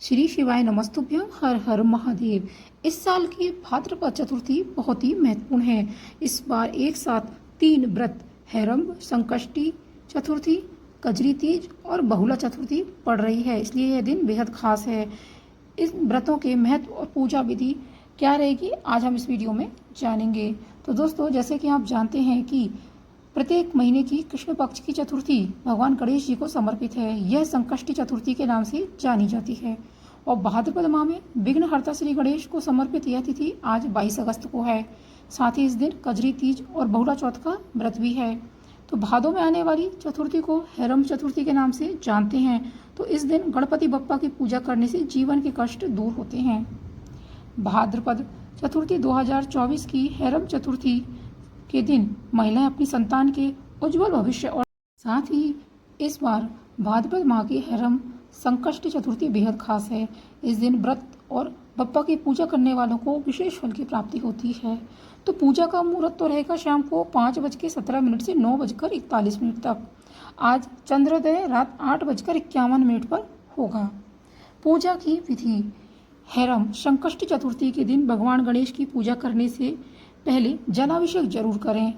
श्री शिवाय नमस्तुभ्यं, हर हर महादेव। इस साल की भाद्रपद चतुर्थी बहुत ही महत्वपूर्ण है। इस बार एक साथ 3 व्रत हैरम्ब, संकष्टी चतुर्थी, कजरी तीज और बहुला चतुर्थी पड़ रही है, इसलिए यह दिन बेहद खास है। इन व्रतों के महत्व और पूजा विधि क्या रहेगी, आज हम इस वीडियो में जानेंगे। तो दोस्तों, जैसे कि आप जानते हैं कि प्रत्येक महीने की कृष्ण पक्ष की चतुर्थी भगवान गणेश जी को समर्पित है। यह संकष्टी चतुर्थी के नाम से जानी जाती है और भाद्रपद माह में विघ्नहर्ता श्री गणेश को समर्पित यह तिथि आज 22 अगस्त को है। साथ ही इस दिन कजरी तीज और बहुला चौथ का व्रत भी है। तो भादों में आने वाली चतुर्थी को हैरम्ब चतुर्थी के नाम से जानते हैं। तो इस दिन गणपति बप्पा की पूजा करने से जीवन के कष्ट दूर होते हैं। भाद्रपद चतुर्थी 2024 की हैरम्ब चतुर्थी के दिन महिलाएं अपनी संतान के उज्जवल भविष्य और साथ ही इस बार भाद्रपद माह की हैरम्ब संकष्टी चतुर्थी बेहद खास है। इस दिन व्रत और बप्पा की पूजा करने वालों को विशेष फल की प्राप्ति होती है। तो पूजा का मुहूर्त तो रहेगा शाम को 5:17 से 9:41 तक। आज चंद्रोदय रात 8:51 पर होगा। पूजा की विधि। हैरम्ब संकष्टी चतुर्थी के दिन भगवान गणेश की पूजा करने से पहले जलाभिषेक जरूर करें।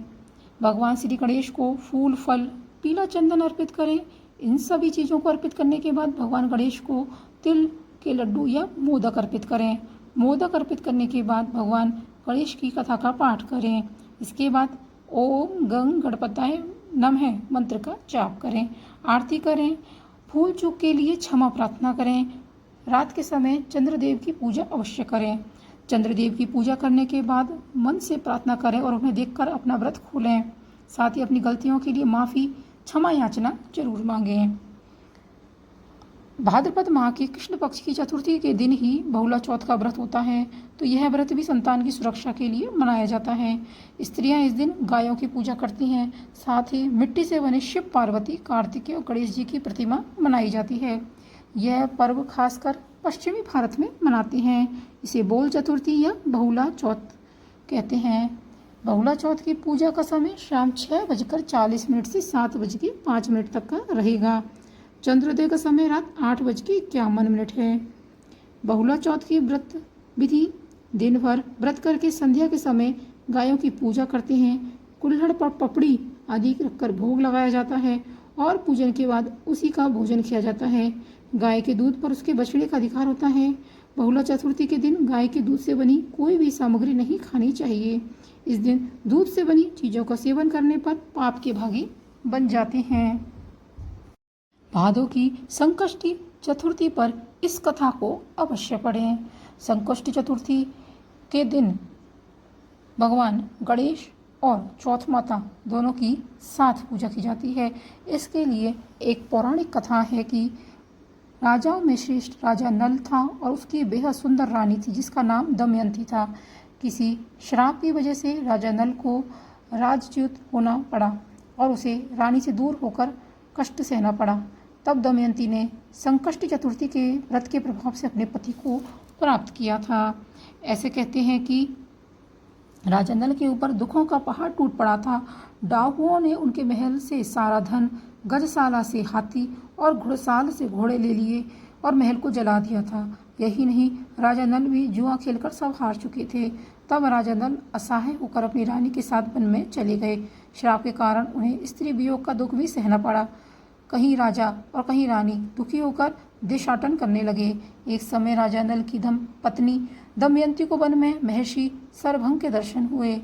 भगवान श्री गणेश को फूल, फल, पीला चंदन अर्पित करें। इन सभी चीज़ों को अर्पित करने के बाद भगवान गणेश को तिल के लड्डू या मोदक अर्पित करें। मोदक अर्पित करने के बाद भगवान गणेश की कथा का पाठ करें। इसके बाद ओम गंग गणपताय नमः मंत्र का जाप करें, आरती करें, भूल चूक के लिए क्षमा प्रार्थना करें। रात के समय चंद्रदेव की पूजा अवश्य करें। चंद्रदेव की पूजा करने के बाद मन से प्रार्थना करें और उन्हें देखकर अपना व्रत खोलें। साथ ही अपनी गलतियों के लिए माफ़ी, क्षमा याचना जरूर मांगें। भाद्रपद माह की कृष्ण पक्ष की चतुर्थी के दिन ही बहुला चौथ का व्रत होता है। तो यह व्रत भी संतान की सुरक्षा के लिए मनाया जाता है। स्त्रियां इस दिन गायों की पूजा करती हैं। साथ ही मिट्टी से बने शिव, पार्वती, कार्तिकेय और गणेश जी की प्रतिमा बनाई जाती है। यह पर्व खासकर पश्चिमी भारत में मनाते हैं। इसे बोल चतुर्थी या बहुला चौथ कहते हैं। बहुला चौथ की पूजा का समय शाम 6:40 से 7:05 तक का रहेगा। चंद्रोदय का समय रात 8:51 है। बहुला चौथ की व्रत विधि। दिन भर व्रत करके संध्या के समय गायों की पूजा करते हैं। कुल्हड़ पर पपड़ी आदि रखकर भोग लगाया जाता है और पूजन के बाद उसी का भोजन किया जाता है। गाय के दूध पर उसके बछड़े का अधिकार होता है। बहुला चतुर्थी के दिन गाय के दूध से बनी कोई भी सामग्री नहीं खानी चाहिए। इस दिन दूध से बनी चीजों का सेवन करने पर पाप के भागी बन जाते हैं। भादों की संकष्टी चतुर्थी पर इस कथा को अवश्य पढ़ें। संकष्टी चतुर्थी के दिन भगवान गणेश और चौथ माता दोनों की साथ पूजा की जाती है। इसके लिए एक पौराणिक कथा है कि राजाओं में श्रेष्ठ राजा नल था और उसकी बेहद सुंदर रानी थी जिसका नाम दमयंती था। किसी श्राप की वजह से राजा नल को राजच्युत होना पड़ा और उसे रानी से दूर होकर कष्ट सहना पड़ा। तब दमयंती ने संकष्टी चतुर्थी के व्रत के प्रभाव से अपने पति को प्राप्त किया था। ऐसे कहते हैं कि राजा नल के ऊपर दुखों का पहाड़ टूट पड़ा था। डाकुओं ने उनके महल से सारा धन, गजशाला से हाथी और घुड़साल से घोड़े ले लिए और महल को जला दिया था। यही नहीं, राजा नल भी जुआ खेलकर सब हार चुके थे। तब राजा नल असहाय होकर अपनी रानी के साथ वन में चले गए। श्राप के कारण उन्हें स्त्री वियोग का दुख भी सहना पड़ा। कहीं राजा और कहीं रानी दुखी होकर देशाटन करने लगे। एक समय राजा नल की पत्नी दमयंती को वन में महर्षि सरभंग के दर्शन हुए।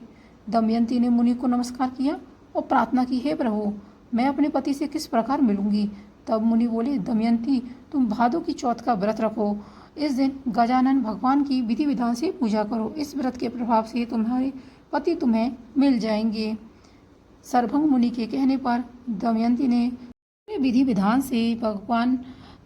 दमयंती ने मुनि को नमस्कार किया और प्रार्थना की, हे प्रभु, मैं अपने पति से किस प्रकार मिलूंगी। तब मुनि बोले, दमयंती, तुम भादों की चौथ का व्रत रखो। इस दिन गजानन भगवान की विधि विधान से पूजा करो। इस व्रत के प्रभाव से तुम्हारे पति तुम्हें मिल जाएंगे। सरभंग मुनि के कहने पर दमयंती ने विधि विधान से भगवान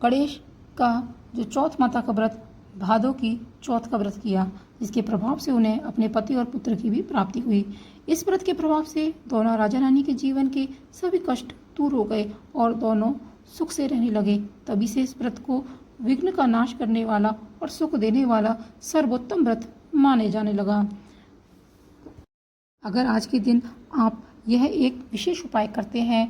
गणेश का जो चौथ माता का व्रत, भादों की चौथ का व्रत किया, जिसके प्रभाव से उन्हें अपने पति और पुत्र की भी प्राप्ति हुई। इस व्रत के प्रभाव से दोनों राजा रानी के जीवन के सभी कष्ट दूर हो गए और दोनों सुख से रहने लगे। तभी से इस व्रत को विघ्न का नाश करने वाला और सुख देने वाला सर्वोत्तम व्रत माने जाने लगा। अगर आज के दिन आप यह एक विशेष उपाय करते हैं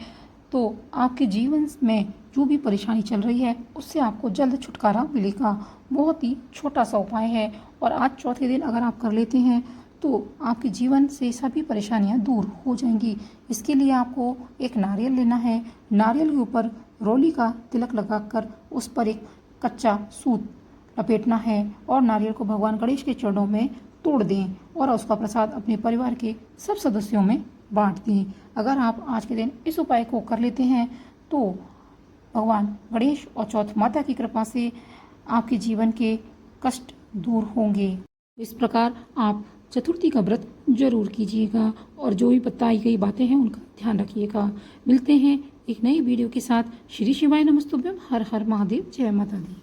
तो आपके जीवन में जो भी परेशानी चल रही है उससे आपको जल्द छुटकारा मिलेगा। बहुत ही छोटा सा उपाय है और आज चौथे दिन अगर आप कर लेते हैं तो आपके जीवन से सभी परेशानियां दूर हो जाएंगी। इसके लिए आपको एक नारियल लेना है। नारियल के ऊपर रोली का तिलक लगाकर उस पर एक कच्चा सूत लपेटना है और नारियल को भगवान गणेश के चरणों में तोड़ दें और उसका प्रसाद अपने परिवार के सब सदस्यों में बांट दें। अगर आप आज के दिन इस उपाय को कर लेते हैं तो भगवान गणेश और चौथ माता की कृपा से आपके जीवन के कष्ट दूर होंगे। इस प्रकार आप चतुर्थी का व्रत जरूर कीजिएगा और जो भी बताई गई बातें हैं उनका ध्यान रखिएगा। मिलते हैं एक नई वीडियो के साथ। श्री शिवाय नमस्तुभ्यम। हर हर महादेव। जय माता दी।